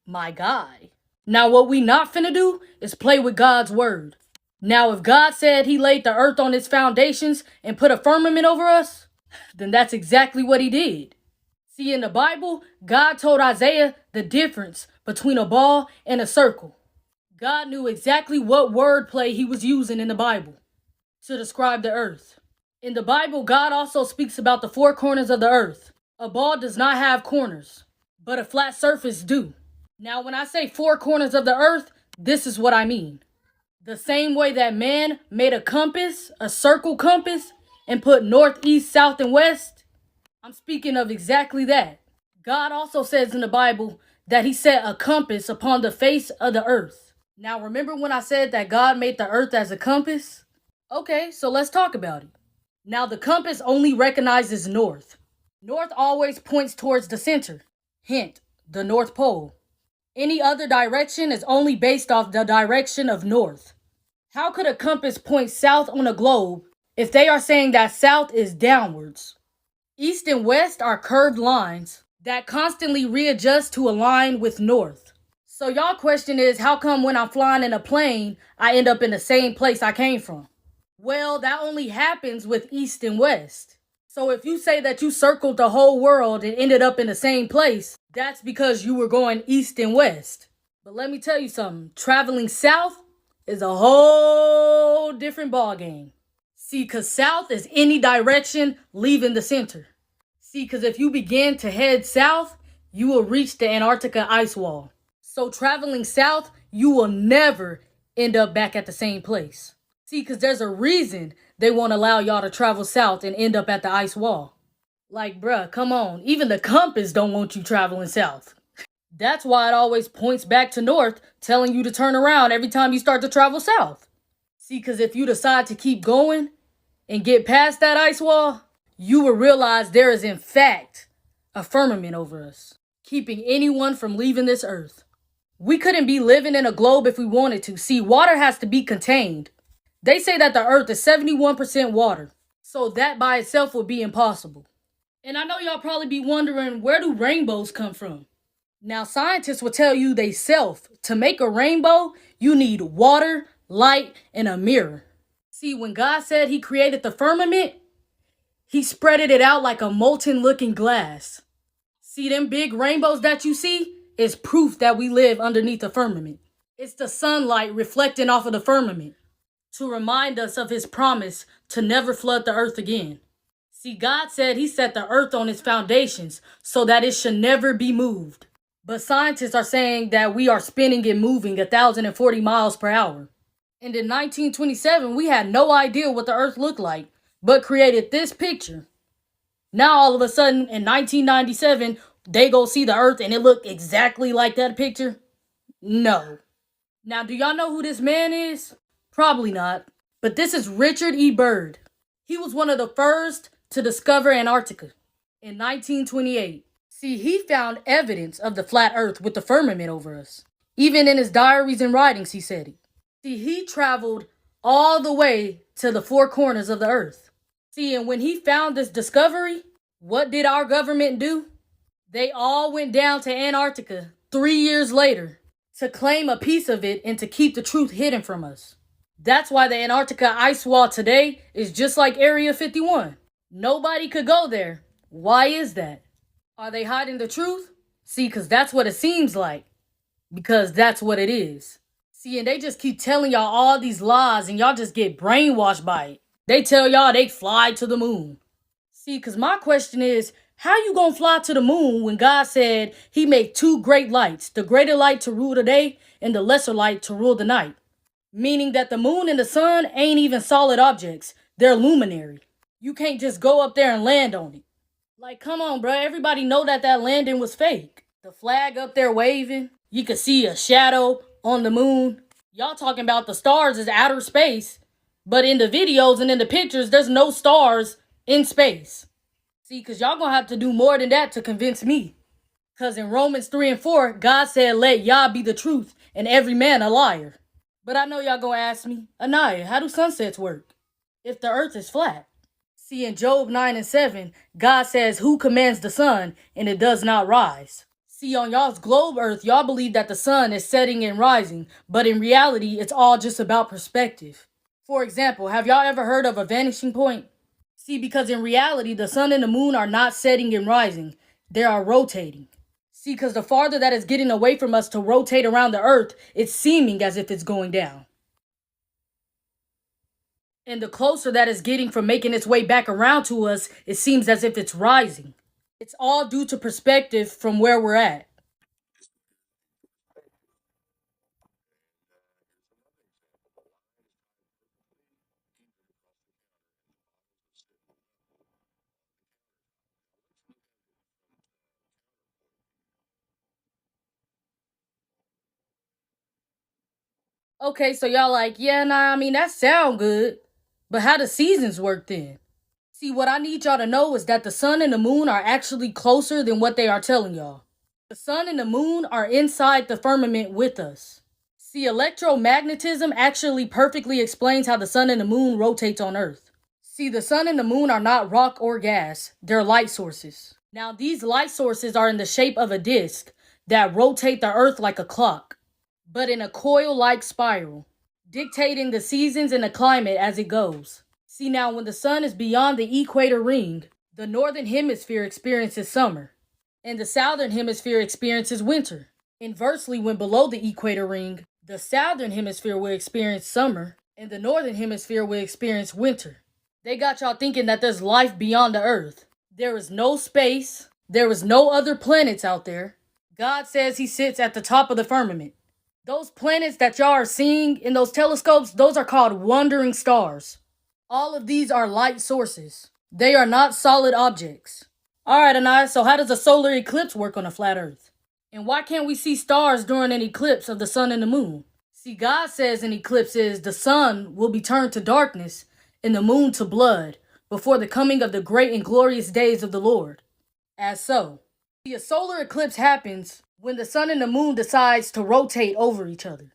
My guy. Now, what we not finna do is play with God's word. Now, if God said he laid the earth on its foundations and put a firmament over us, then that's exactly what he did. See, in the Bible, God told Isaiah the difference between a ball and a circle. God knew exactly what wordplay he was using in the Bible to describe the earth. In the Bible, God also speaks about the four corners of the earth. A ball does not have corners, but a flat surface do. Now, when I say four corners of the earth, this is what I mean. The same way that man made a compass, a circle compass, and put north, east, south, and west, I'm speaking of exactly that. God also says in the Bible that he set a compass upon the face of the earth. Now, remember when I said that God made the earth as a compass? Okay, so let's talk about it. Now, the compass only recognizes north. North always points towards the center. Hint, the North Pole. Any other direction is only based off the direction of north. How could a compass point south on a globe if they are saying that south is downwards? East and west are curved lines that constantly readjust to align with north. So y'all question is, how come when I'm flying in a plane, I end up in the same place I came from? Well, that only happens with east and west. So if you say that you circled the whole world and ended up in the same place, that's because you were going east and west. But let me tell you something, traveling south is a whole different ballgame. See, because south is any direction leaving the center. See, because if you begin to head south, you will reach the Antarctica ice wall. So traveling south, you will never end up back at the same place. See, because there's a reason they won't allow y'all to travel south and end up at the ice wall. Like, bruh, come on. Even the compass don't want you traveling south. That's why it always points back to north, telling you to turn around every time you start to travel south. See, because if you decide to keep going and get past that ice wall, you will realize there is in fact a firmament over us, keeping anyone from leaving this earth. We couldn't be living in a globe if we wanted to. See, water has to be contained. They say that the earth is 71% water, so that by itself would be impossible. And I know y'all probably be wondering, where do rainbows come from? Now, scientists will tell you they self, to make a rainbow, you need water, light, and a mirror. See, when God said he created the firmament, he spreaded it out like a molten looking glass. See, them big rainbows that you see is proof that we live underneath the firmament. It's the sunlight reflecting off of the firmament to remind us of his promise to never flood the earth again. See, God said he set the earth on its foundations so that it should never be moved. But scientists are saying that we are spinning and moving 1,040 miles per hour. And in 1927, we had no idea what the earth looked like, but created this picture. Now, all of a sudden, in 1997, they go see the earth and it looked exactly like that picture? No. Now, do y'all know who this man is? Probably not. But this is Richard E. Byrd. He was one of the first to discover Antarctica in 1928. See, he found evidence of the flat earth with the firmament over us. Even in his diaries and writings, he said it. See, he traveled all the way to the four corners of the earth. See, and when he found this discovery, what did our government do? They all went down to Antarctica 3 years later to claim a piece of it and to keep the truth hidden from us. That's why the Antarctica ice wall today is just like Area 51. Nobody could go there. Why is that? Are they hiding the truth? See, because that's what it seems like. Because that's what it is. See, and they just keep telling y'all all these lies and y'all just get brainwashed by it. They tell y'all they fly to the moon. See, because my question is, how you gonna fly to the moon when God said he made two great lights, the greater light to rule the day and the lesser light to rule the night? Meaning that the moon and the sun ain't even solid objects. They're luminary. You can't just go up there and land on it. Like, come on, bro. Everybody know that landing was fake. The flag up there waving. You could see a shadow on the moon. Y'all talking about the stars is outer space. But in the videos and in the pictures, there's no stars in space. See, because y'all gonna have to do more than that to convince me. Because in Romans 3 and 4, God said, let Yah be the truth and every man a liar. But I know y'all gonna ask me, Anaya, how do sunsets work if the earth is flat? See, in Job 9 and 7, God says, who commands the sun and it does not rise? See, on y'all's globe Earth, y'all believe that the sun is setting and rising, but in reality, it's all just about perspective. For example, have y'all ever heard of a vanishing point? See, because in reality, the sun and the moon are not setting and rising, they are rotating. See, because the farther that is getting away from us to rotate around the Earth, it's seeming as if it's going down. And the closer that is getting from making its way back around to us, it seems as if it's rising. It's all due to perspective from where we're at. Okay, so y'all like, yeah, nah, I mean, that sound good. But how do seasons work then? See, what I need y'all to know is that the sun and the moon are actually closer than what they are telling y'all. The sun and the moon are inside the firmament with us. See, electromagnetism actually perfectly explains how the sun and the moon rotates on Earth. See, the sun and the moon are not rock or gas, they're light sources. Now, these light sources are in the shape of a disk that rotate the Earth like a clock, but in a coil-like spiral, dictating the seasons and the climate as it goes. See, now when the sun is beyond the equator ring, the northern hemisphere experiences summer, and the southern hemisphere experiences winter. Inversely, when below the equator ring, the southern hemisphere will experience summer, and the northern hemisphere will experience winter. They got y'all thinking that there's life beyond the earth. There is no space, there is no other planets out there. God says he sits at the top of the firmament. Those planets that y'all are seeing in those telescopes, those are called wandering stars. All of these are light sources. They are not solid objects. Alright, Anais, so how does a solar eclipse work on a flat earth? And why can't we see stars during an eclipse of the sun and the moon? See, God says in eclipses the sun will be turned to darkness and the moon to blood before the coming of the great and glorious days of the Lord. As so, see, a solar eclipse happens when the sun and the moon decides to rotate over each other.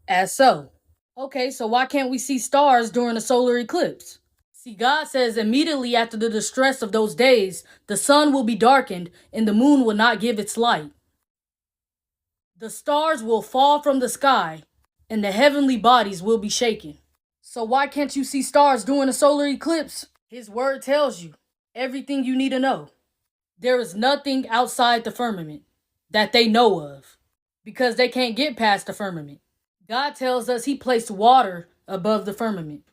As so. Okay, so why can't we see stars during a solar eclipse? See, God says immediately after the distress of those days, the sun will be darkened and the moon will not give its light. The stars will fall from the sky and the heavenly bodies will be shaken. So why can't you see stars during a solar eclipse? His word tells you everything you need to know. There is nothing outside the firmament that they know of because they can't get past the firmament. God tells us he placed water above the firmament.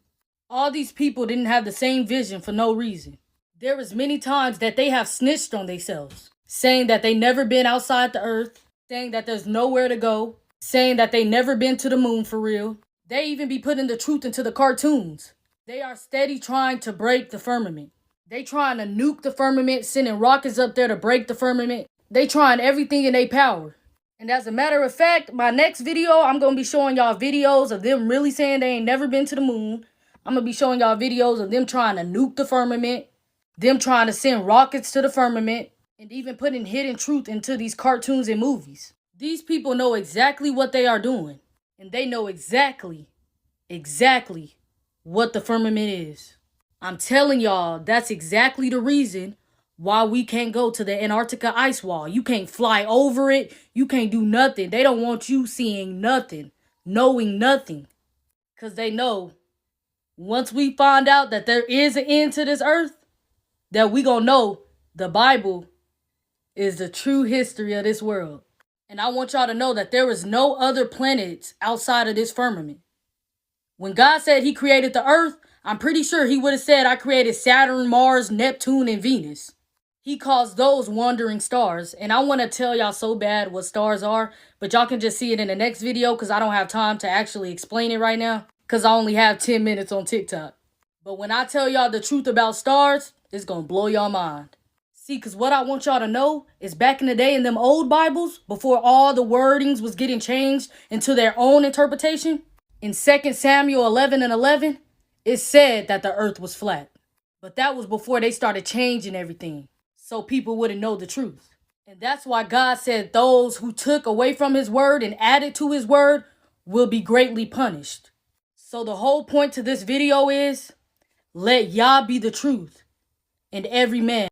All these people didn't have the same vision for no reason. There was many times that they have snitched on themselves, saying that they never been outside the earth, saying that there's nowhere to go, saying that they never been to the moon for real. They even be putting the truth into the cartoons. They are steady trying to break the firmament. They trying to nuke the firmament, sending rockets up there to break the firmament. They trying everything in their power. And as a matter of fact, my next video, I'm going to be showing y'all videos of them really saying they ain't never been to the moon. I'm going to be showing y'all videos of them trying to nuke the firmament, them trying to send rockets to the firmament, and even putting hidden truth into these cartoons and movies. These people know exactly what they are doing, and they know exactly what the firmament is. I'm telling y'all, that's exactly the reason why we can't go to the Antarctica ice wall. You can't fly over it. You can't do nothing. They don't want you seeing nothing, knowing nothing. Because they know once we find out that there is an end to this earth, that we gonna know the Bible is the true history of this world. And I want y'all to know that there is no other planets outside of this firmament. When God said he created the earth, I'm pretty sure he would have said I created Saturn, Mars, Neptune, and Venus. He calls those wandering stars. And I want to tell y'all so bad what stars are, but y'all can just see it in the next video because I don't have time to actually explain it right now because I only have 10 minutes on TikTok. But when I tell y'all the truth about stars, it's going to blow y'all mind. See, because what I want y'all to know is back in the day in them old Bibles, before all the wordings was getting changed into their own interpretation, in 2 Samuel 11:11, it said that the earth was flat. But that was before they started changing everything, so people wouldn't know the truth. And that's why God said those who took away from his word and added to his word will be greatly punished. So the whole point to this video is, Let Yah be the truth, and every man